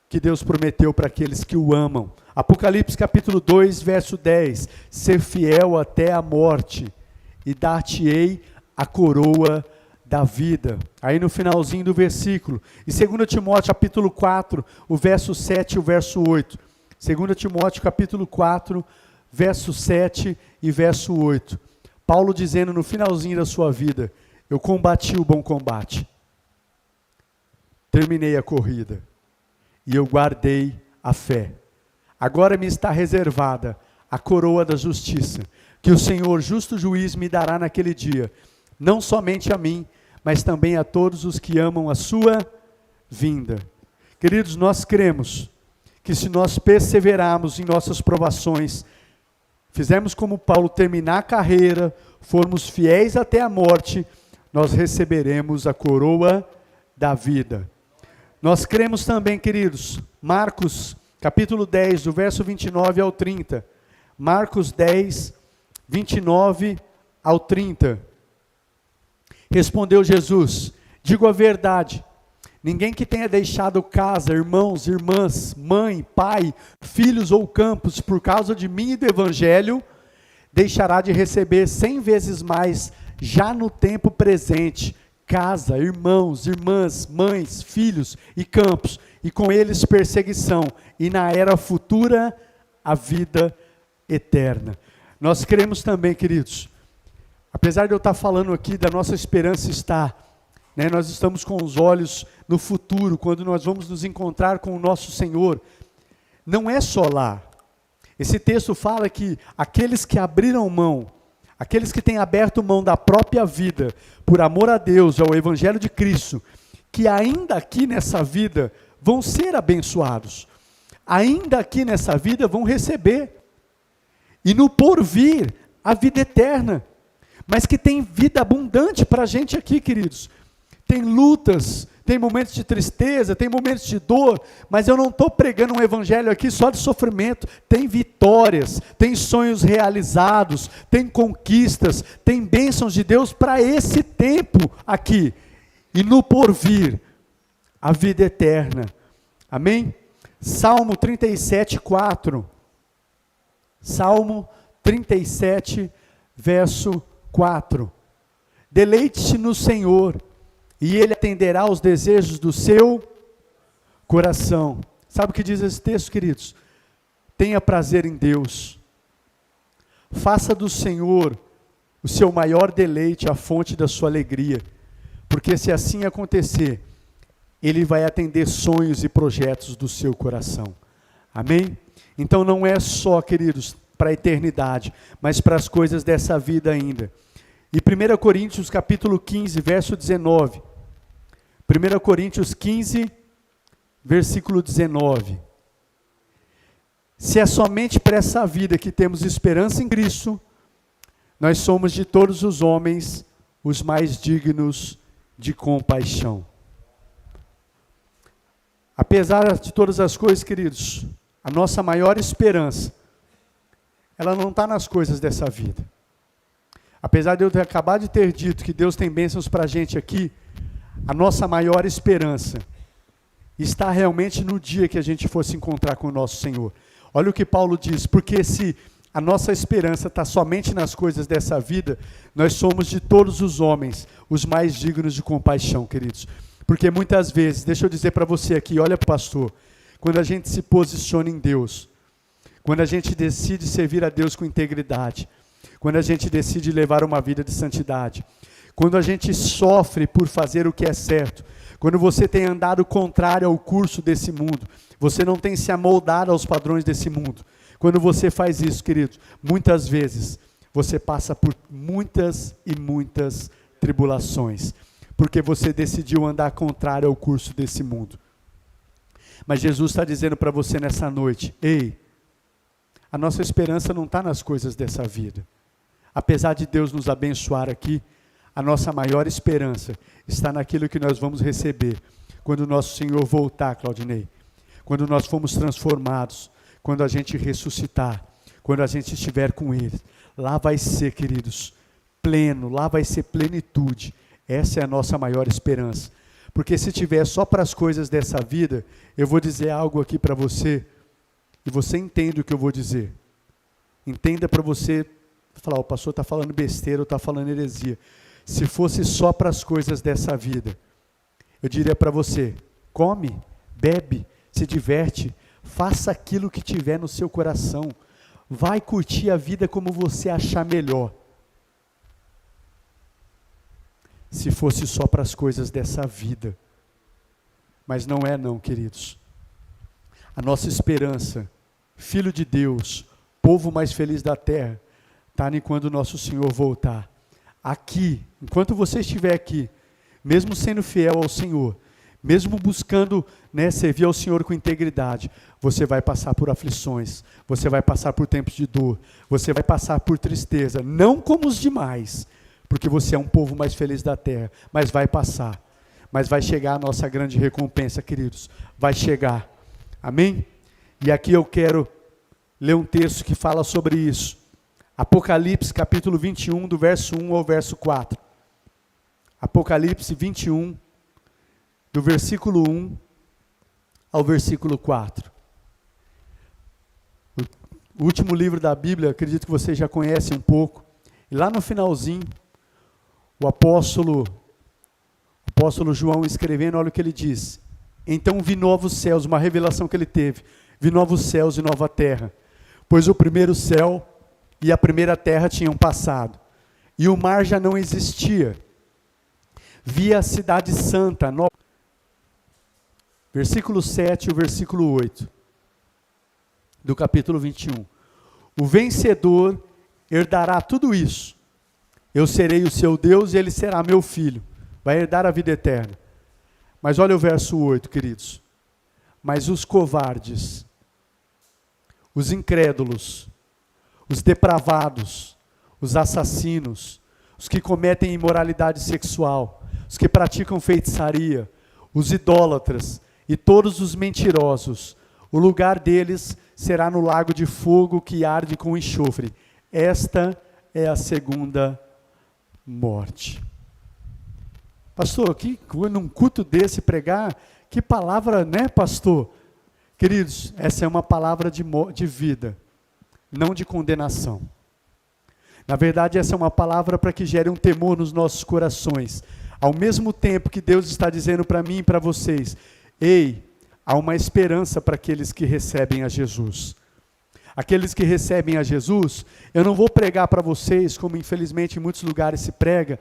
que Deus prometeu para aqueles que o amam. Apocalipse capítulo 2, verso 10, ser fiel até a morte, e dar-te-ei a coroa da vida. Aí no finalzinho do versículo, e 2 Timóteo capítulo 4, o verso 7 e o verso 8. 2 Timóteo capítulo 4, verso 7 e verso 8. Paulo dizendo no finalzinho da sua vida: eu combati o bom combate, terminei a corrida, e eu guardei a fé. Agora me está reservada a coroa da justiça, que o Senhor, justo juiz, me dará naquele dia, não somente a mim, mas também a todos os que amam a sua vinda. Queridos, nós cremos que se nós perseverarmos em nossas provações, fizermos como Paulo, terminar a carreira, formos fiéis até a morte, nós receberemos a coroa da vida. Nós cremos também, queridos, Marcos, capítulo 10, do verso 29 ao 30. Marcos 10, 29 ao 30. Respondeu Jesus: digo a verdade, ninguém que tenha deixado casa, irmãos, irmãs, mãe, pai, filhos ou campos, por causa de mim e do Evangelho, deixará de receber 100 vezes mais, já no tempo presente, casa, irmãos, irmãs, mães, filhos e campos, e com eles perseguição, e na era futura, a vida eterna. Nós cremos também, queridos, apesar de eu estar falando aqui da nossa esperança estar, nós estamos com os olhos no futuro, quando nós vamos nos encontrar com o nosso Senhor, não é só lá. Esse texto fala que aqueles que abriram mão, aqueles que têm aberto mão da própria vida, por amor a Deus, ao Evangelho de Cristo, que ainda aqui nessa vida vão ser abençoados, ainda aqui nessa vida vão receber, e no porvir, a vida eterna, mas que tem vida abundante para a gente aqui, queridos. Tem lutas, tem momentos de tristeza, tem momentos de dor, mas eu não estou pregando um evangelho aqui só de sofrimento. Tem vitórias, tem sonhos realizados, tem conquistas, tem bênçãos de Deus para esse tempo aqui. E no porvir, a vida eterna. Amém? Salmo 37, 4. Salmo 37, verso 4. Deleite-se no Senhor, e Ele atenderá aos desejos do seu coração. Sabe o que diz esse texto, queridos? Tenha prazer em Deus. Faça do Senhor o seu maior deleite, a fonte da sua alegria. Porque se assim acontecer, Ele vai atender sonhos e projetos do seu coração. Amém? Então não é só, queridos, para a eternidade, mas para as coisas dessa vida ainda. E 1 Coríntios capítulo 15, verso 19. 1 Coríntios 15, versículo 19. Se é somente para essa vida que temos esperança em Cristo, nós somos de todos os homens os mais dignos de compaixão. Apesar de todas as coisas, queridos, a nossa maior esperança, ela não está nas coisas dessa vida. Apesar de eu ter acabado de ter dito que Deus tem bênçãos para a gente aqui, a nossa maior esperança está realmente no dia que a gente for se encontrar com o nosso Senhor. Olha o que Paulo diz: porque se a nossa esperança está somente nas coisas dessa vida, nós somos de todos os homens os mais dignos de compaixão, queridos. Porque muitas vezes, deixa eu dizer para você aqui, olha pastor, quando a gente se posiciona em Deus, quando a gente decide servir a Deus com integridade, quando a gente decide levar uma vida de santidade, quando a gente sofre por fazer o que é certo, quando você tem andado contrário ao curso desse mundo, você não tem se amoldado aos padrões desse mundo, quando você faz isso, queridos, muitas vezes você passa por muitas e muitas tribulações, porque você decidiu andar contrário ao curso desse mundo. Mas Jesus está dizendo para você nessa noite: ei, a nossa esperança não está nas coisas dessa vida. Apesar de Deus nos abençoar aqui, a nossa maior esperança está naquilo que nós vamos receber quando o nosso Senhor voltar, Claudinei. Quando nós formos transformados, quando a gente ressuscitar, quando a gente estiver com Ele. Lá vai ser, queridos, pleno, lá vai ser plenitude. Essa é a nossa maior esperança. Porque se tiver só para as coisas dessa vida, eu vou dizer algo aqui para você, e você entende o que eu vou dizer. Entenda para você falar: o pastor está falando besteira ou está falando heresia. Se fosse só para as coisas dessa vida, eu diria para você: come, bebe, se diverte, faça aquilo que tiver no seu coração, vai curtir a vida como você achar melhor. Se fosse só para as coisas dessa vida. Mas não é não, queridos. A nossa esperança, Filho de Deus, povo mais feliz da terra, está quando o nosso Senhor voltar. Aqui, enquanto você estiver aqui, mesmo sendo fiel ao Senhor, mesmo buscando, né, servir ao Senhor com integridade, você vai passar por aflições, você vai passar por tempos de dor, você vai passar por tristeza, não como os demais, porque você é um povo mais feliz da terra, mas vai passar, mas vai chegar a nossa grande recompensa, queridos, vai chegar, amém? E aqui eu quero ler um texto que fala sobre isso, Apocalipse capítulo 21, do verso 1 ao verso 4, Apocalipse 21, do versículo 1 ao versículo 4. O último livro da Bíblia, acredito que vocês já conhecem um pouco. E lá no finalzinho, o apóstolo João escrevendo, olha o que ele diz. Então vi novos céus, uma revelação que ele teve. Vi novos céus e nova terra. Pois o primeiro céu e a primeira terra tinham passado. E o mar já não existia. Vi a cidade santa, versículo 7 e o versículo 8, do capítulo 21. O vencedor herdará tudo isso. Eu serei o seu Deus e ele será meu filho. Vai herdar a vida eterna. Mas olha o verso 8, queridos. Mas os covardes, os incrédulos, os depravados, os assassinos, os que cometem imoralidade sexual, os que praticam feitiçaria, os idólatras e todos os mentirosos, o lugar deles será no lago de fogo que arde com enxofre. Esta é a segunda morte. Pastor, que num culto desse pregar, que palavra, né, pastor? Queridos, essa é uma palavra de vida, não de condenação. Na verdade, essa é uma palavra para que gere um temor nos nossos corações. Ao mesmo tempo que Deus está dizendo para mim e para vocês, ei, há uma esperança para aqueles que recebem a Jesus. Aqueles que recebem a Jesus, eu não vou pregar para vocês, como infelizmente em muitos lugares se prega,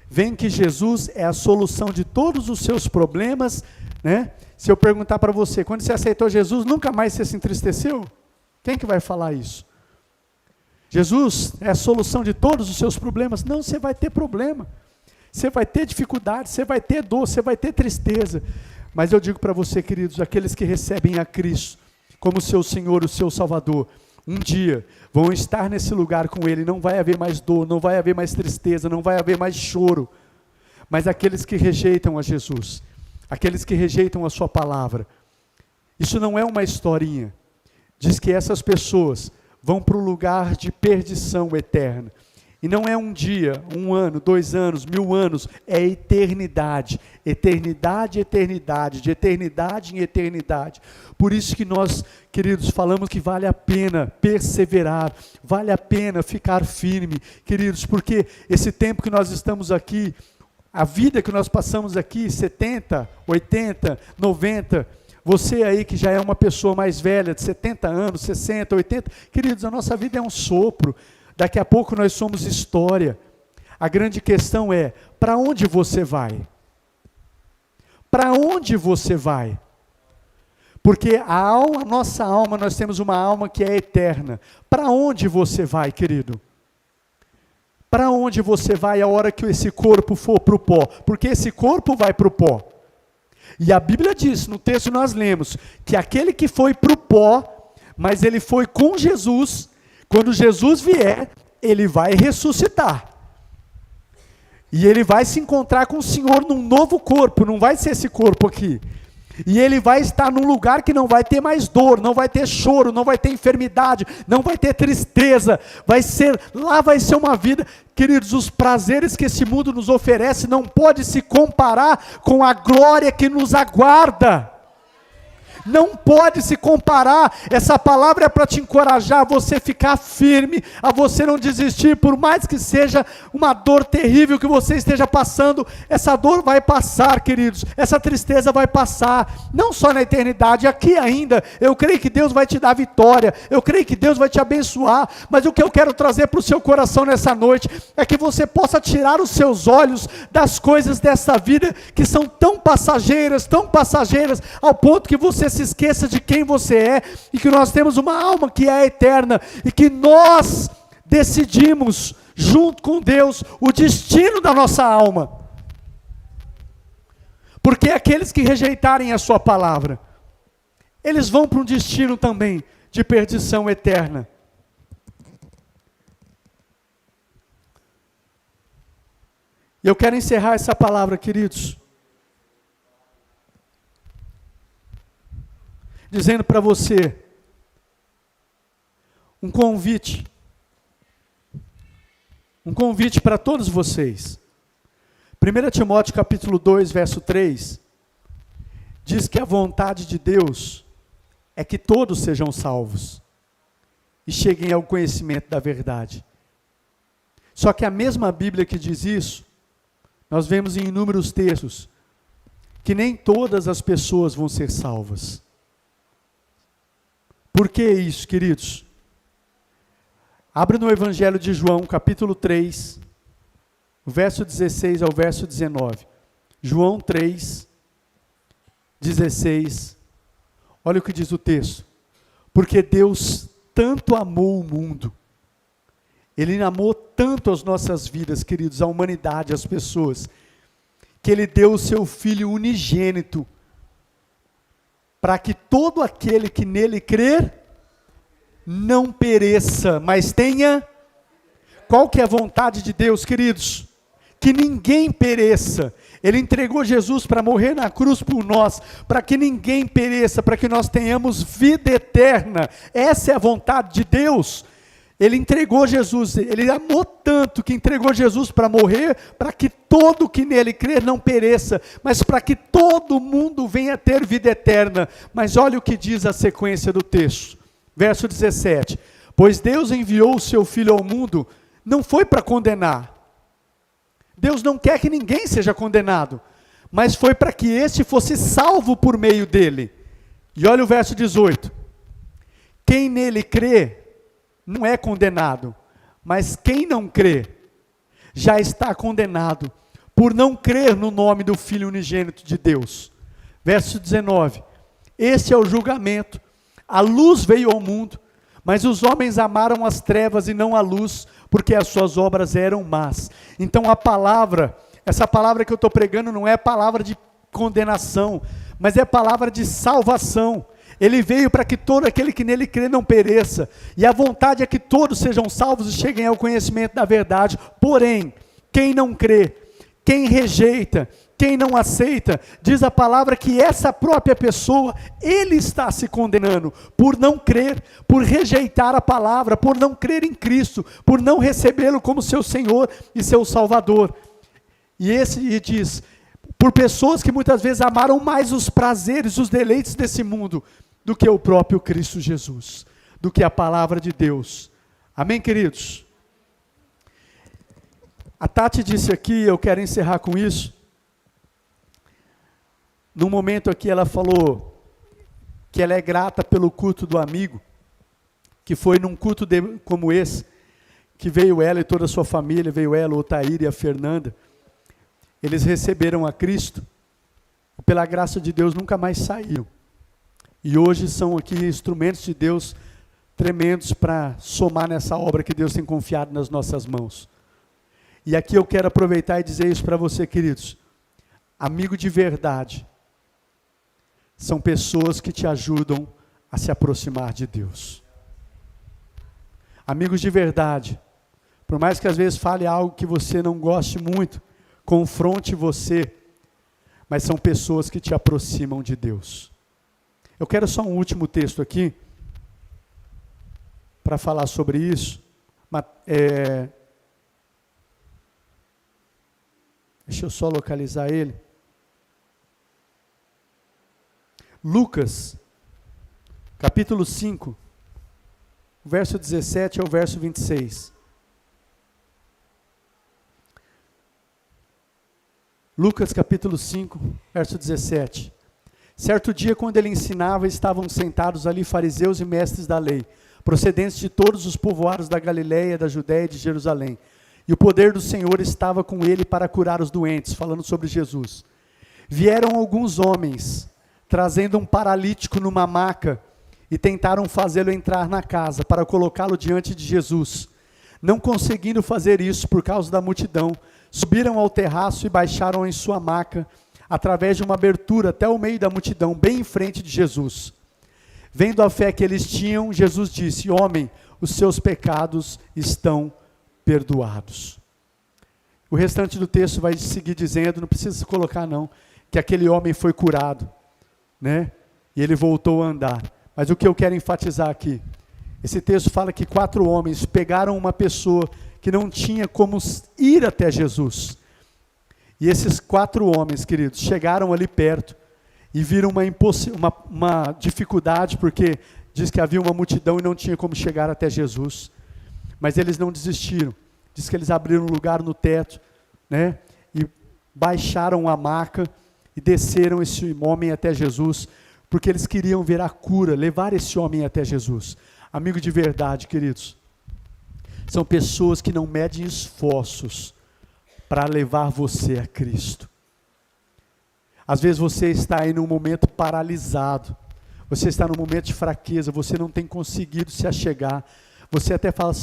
vem que Jesus é a solução de todos os seus problemas, né? Se eu perguntar para você, quando você aceitou Jesus, nunca mais você se entristeceu? Quem que vai falar isso? Jesus é a solução de todos os seus problemas? Não, você vai ter problema. Você vai ter dificuldade, você vai ter dor, você vai ter tristeza. Mas eu digo para você, queridos, aqueles que recebem a Cristo como seu Senhor, o seu Salvador, um dia vão estar nesse lugar com Ele, não vai haver mais dor, não vai haver mais tristeza, não vai haver mais choro. Mas aqueles que rejeitam a Jesus, aqueles que rejeitam a sua palavra, isso não é uma historinha. Diz que essas pessoas vão para o lugar de perdição eterna. E não é um dia, 1 ano, 2 anos, 1000 anos, é eternidade. Eternidade, eternidade, de eternidade em eternidade. Por isso que nós, queridos, falamos que vale a pena perseverar, vale a pena ficar firme, queridos, porque esse tempo que nós estamos aqui, a vida que nós passamos aqui, 70, 80, 90, você aí que já é uma pessoa mais velha, de 70 anos, 60, 80, queridos, a nossa vida é um sopro. Daqui a pouco nós somos história. A grande questão é, para onde você vai? Para onde você vai? Porque a nossa alma, nós temos uma alma que é eterna. Para onde você vai, querido? Para onde você vai a hora que esse corpo for para o pó? Porque esse corpo vai para o pó. E a Bíblia diz, no texto nós lemos, que aquele que foi para o pó, mas ele foi com Jesus. Quando Jesus vier, ele vai ressuscitar. E ele vai se encontrar com o Senhor num novo corpo, não vai ser esse corpo aqui. E ele vai estar num lugar que não vai ter mais dor, não vai ter choro, não vai ter enfermidade, não vai ter tristeza. Lá vai ser uma vida, queridos, os prazeres que esse mundo nos oferece não pode se comparar com a glória que nos aguarda. Não pode se comparar. Essa palavra é para te encorajar a você ficar firme, a você não desistir, por mais que seja uma dor terrível que você esteja passando. Essa dor vai passar, queridos, essa tristeza vai passar, não só na eternidade, aqui ainda, eu creio que Deus vai te dar vitória, eu creio que Deus vai te abençoar, mas o que eu quero trazer para o seu coração nessa noite, é que você possa tirar os seus olhos das coisas dessa vida, que são tão passageiras, ao ponto que você se esqueça de quem você é, e que nós temos uma alma que é eterna, e que nós decidimos, junto com Deus, o destino da nossa alma. Porque aqueles que rejeitarem a sua palavra, eles vão para um destino também de perdição eterna. E eu quero encerrar essa palavra, queridos, dizendo para você um convite para todos vocês. 1 Timóteo capítulo 2, verso 3, diz que a vontade de Deus é que todos sejam salvos e cheguem ao conhecimento da verdade. Só que a mesma Bíblia que diz isso, nós vemos em inúmeros textos que nem todas as pessoas vão ser salvas. Por que isso, queridos? Abre no Evangelho de João, capítulo 3, verso 16 ao verso 19. João 3, 16. Olha o que diz o texto. Porque Deus tanto amou o mundo, Ele amou tanto as nossas vidas, queridos, a humanidade, as pessoas, que Ele deu o seu Filho unigênito, para que todo aquele que nele crer, não pereça, mas tenha. Qual que é a vontade de Deus, queridos? Que ninguém pereça. Ele entregou Jesus para morrer na cruz por nós, para que ninguém pereça, para que nós tenhamos vida eterna. Essa é a vontade de Deus. Ele entregou Jesus, Ele amou tanto que entregou Jesus para morrer, para que todo que nele crer não pereça, mas para que todo mundo venha ter vida eterna. Mas olha o que diz a sequência do texto. Verso 17, pois Deus enviou o seu Filho ao mundo, não foi para condenar. Deus não quer que ninguém seja condenado, mas foi para que este fosse salvo por meio dele. E olha o verso 18, quem nele crê, não é condenado, mas quem não crê, já está condenado, por não crer no nome do Filho unigênito de Deus. Verso 19, este é o julgamento. A luz veio ao mundo, mas os homens amaram as trevas e não a luz, porque as suas obras eram más. Então a palavra, essa palavra que eu estou pregando não é palavra de condenação, mas é palavra de salvação. Ele veio para que todo aquele que nele crê não pereça, e a vontade é que todos sejam salvos e cheguem ao conhecimento da verdade. Porém, quem não crê, quem rejeita, quem não aceita, diz a palavra que essa própria pessoa, ele está se condenando, por não crer, por rejeitar a palavra, por não crer em Cristo, por não recebê-lo como seu Senhor e seu Salvador. E diz, por pessoas que muitas vezes amaram mais os prazeres, os deleites desse mundo, do que o próprio Cristo Jesus, do que a palavra de Deus. Amém, queridos? A Tati disse aqui, eu quero encerrar com isso. Num momento aqui ela falou que ela é grata pelo culto do amigo, que foi num culto como esse, que veio ela e toda a sua família, veio ela, o Otair e a Fernanda. Eles receberam a Cristo, e pela graça de Deus nunca mais saíram. E hoje são aqui instrumentos de Deus tremendos para somar nessa obra que Deus tem confiado nas nossas mãos. E aqui eu quero aproveitar e dizer isso para você, queridos. Amigo de verdade são pessoas que te ajudam a se aproximar de Deus. Amigos de verdade, por mais que às vezes fale algo que você não goste muito, confronte você, mas são pessoas que te aproximam de Deus. Eu quero só um último texto aqui, para falar sobre isso. Deixa eu só localizar ele. Lucas, capítulo 5, verso 17 ao verso 26. Lucas capítulo 5, verso 17. Certo dia, quando ele ensinava, estavam sentados ali fariseus e mestres da lei, procedentes de todos os povoados da Galiléia, da Judéia e de Jerusalém. E o poder do Senhor estava com ele para curar os doentes, falando sobre Jesus. Vieram alguns homens, trazendo um paralítico numa maca, e tentaram fazê-lo entrar na casa, para colocá-lo diante de Jesus. Não conseguindo fazer isso por causa da multidão, subiram ao terraço e baixaram em sua maca através de uma abertura até o meio da multidão, bem em frente de Jesus. Vendo a fé que eles tinham, Jesus disse: homem, os seus pecados estão perdoados. O restante do texto vai seguir dizendo, não precisa se colocar não, que aquele homem foi curado, né? E ele voltou a andar. Mas o que eu quero enfatizar aqui, esse texto fala que 4 homens pegaram uma pessoa que não tinha como ir até Jesus. E esses 4 homens, queridos, chegaram ali perto e viram uma dificuldade, porque diz que havia uma multidão e não tinha como chegar até Jesus. Mas eles não desistiram. Diz que eles abriram um lugar no teto, né? E baixaram a maca e desceram esse homem até Jesus, porque eles queriam ver a cura, levar esse homem até Jesus. Amigo de verdade, queridos, são pessoas que não medem esforços para levar você a Cristo. Às vezes você está aí num momento paralisado, você está num momento de fraqueza, você não tem conseguido se achegar, você até fala: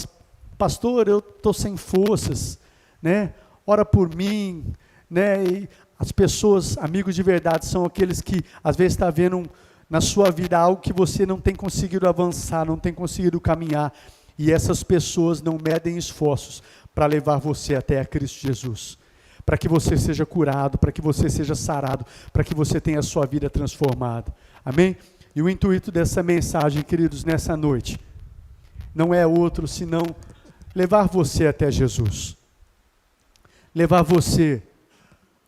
pastor, eu estou sem forças, né? Ora por mim, né? E as pessoas, amigos de verdade, são aqueles que às vezes está vendo na sua vida algo que você não tem conseguido avançar, não tem conseguido caminhar, e essas pessoas não medem esforços para levar você até a Cristo Jesus, para que você seja curado, para que você seja sarado, para que você tenha a sua vida transformada. Amém? E o intuito dessa mensagem, queridos, nessa noite, não é outro senão levar você até Jesus. Levar você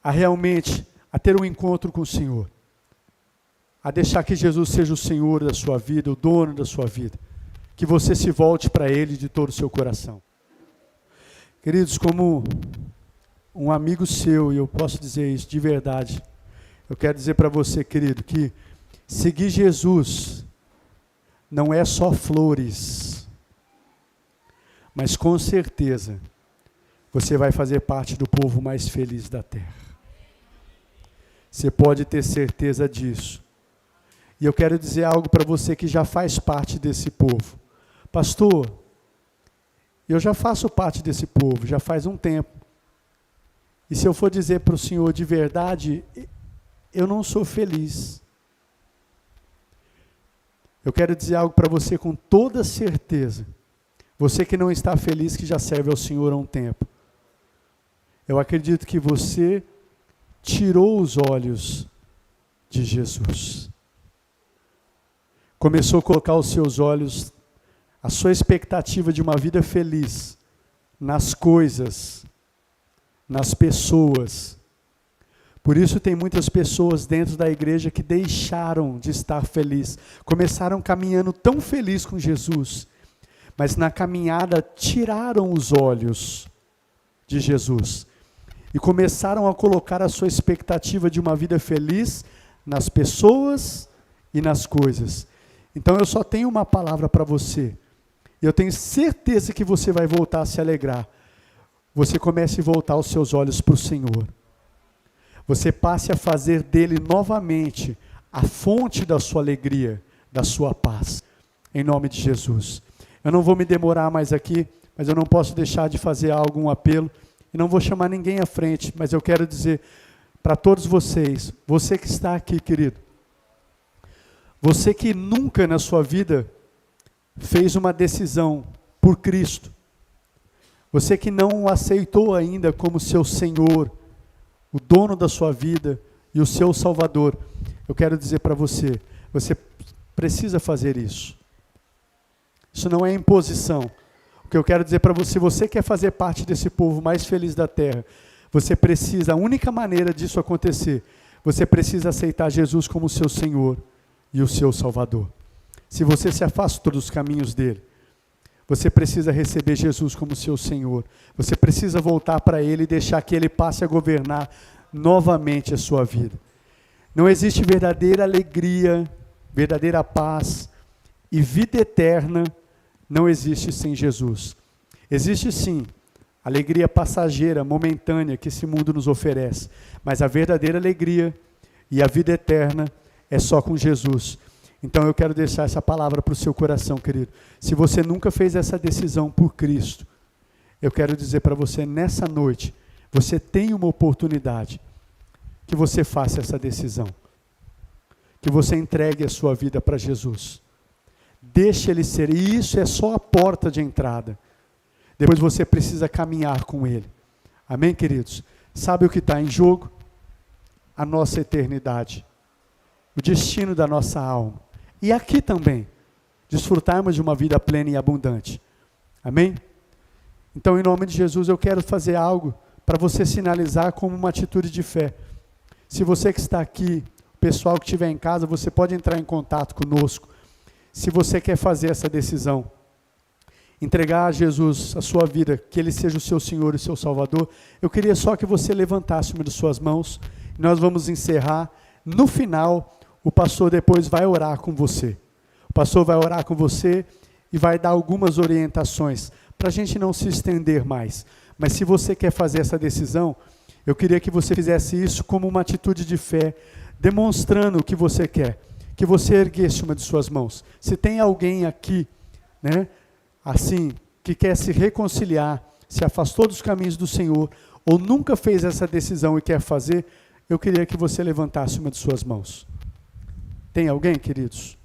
a realmente a ter um encontro com o Senhor. A deixar que Jesus seja o Senhor da sua vida, o dono da sua vida. Que você se volte para Ele de todo o seu coração. Queridos, como um amigo seu, e eu posso dizer isso de verdade, eu quero dizer para você, querido, que seguir Jesus não é só flores, mas com certeza você vai fazer parte do povo mais feliz da terra. Você pode ter certeza disso. E eu quero dizer algo para você que já faz parte desse povo. Pastor, eu já faço parte desse povo, já faz um tempo. E se eu for dizer para o Senhor de verdade, eu não sou feliz. Eu quero dizer algo para você com toda certeza. Você que não está feliz, que já serve ao Senhor há um tempo. Eu acredito que você tirou os olhos de Jesus. Começou a colocar os seus olhos, a sua expectativa de uma vida feliz, nas coisas, nas pessoas. Por isso tem muitas pessoas dentro da igreja que deixaram de estar felizes. Começaram caminhando tão felizes com Jesus, mas na caminhada tiraram os olhos de Jesus. E começaram a colocar a sua expectativa de uma vida feliz nas pessoas e nas coisas. Então eu só tenho uma palavra para você. Eu tenho certeza que você vai voltar a se alegrar. Você comece a voltar os seus olhos para o Senhor. Você passe a fazer dele novamente a fonte da sua alegria, da sua paz. Em nome de Jesus. Eu não vou me demorar mais aqui, mas eu não posso deixar de fazer algum apelo. E não vou chamar ninguém à frente, mas eu quero dizer para todos vocês, você que está aqui, querido, você que nunca na sua vida fez uma decisão por Cristo, você que não o aceitou ainda como seu Senhor, o dono da sua vida e o seu Salvador, eu quero dizer para você, você precisa fazer isso. Isso não é imposição. O que eu quero dizer para você, se você quer fazer parte desse povo mais feliz da terra, você precisa, a única maneira disso acontecer, você precisa aceitar Jesus como seu Senhor e o seu Salvador. Se você se afastou dos caminhos dele, você precisa receber Jesus como seu Senhor. Você precisa voltar para ele e deixar que ele passe a governar novamente a sua vida. Não existe verdadeira alegria, verdadeira paz e vida eterna não existe sem Jesus. Existe sim alegria passageira, momentânea que esse mundo nos oferece, mas a verdadeira alegria e a vida eterna é só com Jesus. Então eu quero deixar essa palavra para o seu coração, querido. Se você nunca fez essa decisão por Cristo, eu quero dizer para você nessa noite, você tem uma oportunidade que você faça essa decisão. Que você entregue a sua vida para Jesus. Deixe Ele ser. E isso é só a porta de entrada. Depois você precisa caminhar com Ele. Amém, queridos? Sabe o que está em jogo? A nossa eternidade. O destino da nossa alma. E aqui também. Desfrutarmos de uma vida plena e abundante. Amém? Então, em nome de Jesus, eu quero fazer algo para você sinalizar como uma atitude de fé. Se você que está aqui, o pessoal que estiver em casa, você pode entrar em contato conosco. Se você quer fazer essa decisão, entregar a Jesus a sua vida, que Ele seja o seu Senhor e o seu Salvador, eu queria só que você levantasse uma de suas mãos. Nós vamos encerrar. No final, o pastor depois vai orar com você. O pastor vai orar com você e vai dar algumas orientações, para a gente não se estender mais. Mas se você quer fazer essa decisão, eu queria que você fizesse isso como uma atitude de fé, demonstrando o que você quer, que você erguesse uma de suas mãos. Se tem alguém aqui, né, assim, que quer se reconciliar, se afastou dos caminhos do Senhor, ou nunca fez essa decisão e quer fazer, eu queria que você levantasse uma de suas mãos. Tem alguém, queridos?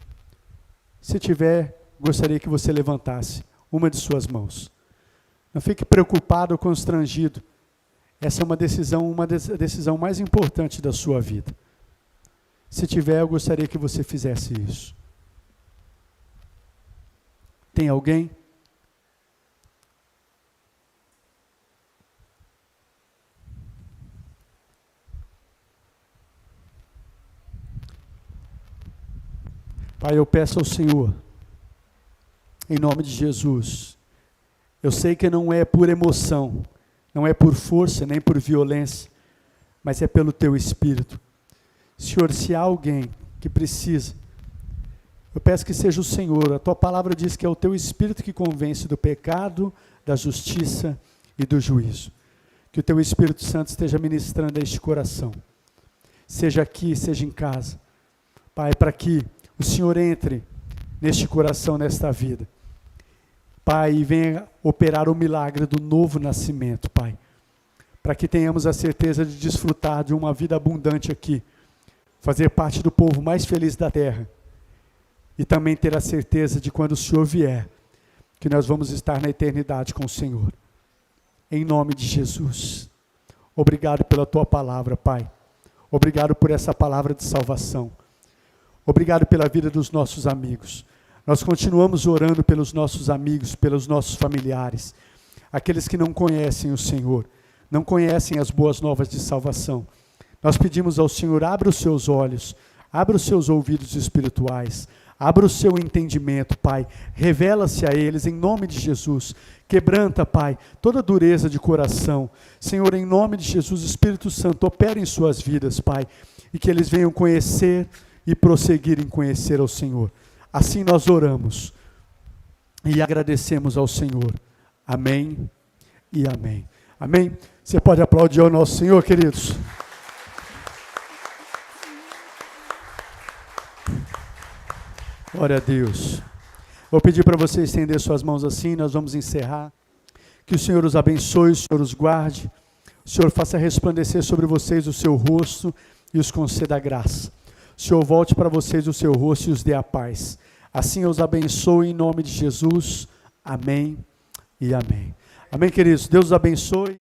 Se tiver, gostaria que você levantasse uma de suas mãos. Não fique preocupado ou constrangido. Essa é uma decisão mais importante da sua vida. Se tiver, eu gostaria que você fizesse isso. Tem alguém? Pai, eu peço ao Senhor, em nome de Jesus, eu sei que não é por emoção, não é por força, nem por violência, mas é pelo Teu Espírito. Senhor, se há alguém que precisa, eu peço que seja o Senhor. A Tua palavra diz que é o Teu Espírito que convence do pecado, da justiça e do juízo. Que o Teu Espírito Santo esteja ministrando a este coração, seja aqui, seja em casa. Pai, para que o Senhor entre neste coração, nesta vida. Pai, e venha operar o milagre do novo nascimento, Pai. Para que tenhamos a certeza de desfrutar de uma vida abundante aqui. Fazer parte do povo mais feliz da terra. E também ter a certeza de quando o Senhor vier, que nós vamos estar na eternidade com o Senhor. Em nome de Jesus. Obrigado pela Tua palavra, Pai. Obrigado por essa palavra de salvação. Obrigado pela vida dos nossos amigos. Nós continuamos orando pelos nossos amigos, pelos nossos familiares, aqueles que não conhecem o Senhor, não conhecem as boas novas de salvação. Nós pedimos ao Senhor, abra os seus olhos, abra os seus ouvidos espirituais, abra o seu entendimento, Pai. Revela-se a eles em nome de Jesus. Quebranta, Pai, toda dureza de coração. Senhor, em nome de Jesus, Espírito Santo, opera em suas vidas, Pai, e que eles venham conhecer e prosseguir em conhecer ao Senhor. Assim nós oramos e agradecemos ao Senhor. Amém e amém. Amém? Você pode aplaudir ao nosso Senhor, queridos? Glória a Deus. Vou pedir para você estender suas mãos assim, nós vamos encerrar. Que o Senhor os abençoe, o Senhor os guarde, o Senhor faça resplandecer sobre vocês o seu rosto e os conceda graça. O Senhor volte para vocês o seu rosto e os dê a paz. Assim eu os abençoe em nome de Jesus. Amém e amém. Amém, queridos. Deus os abençoe.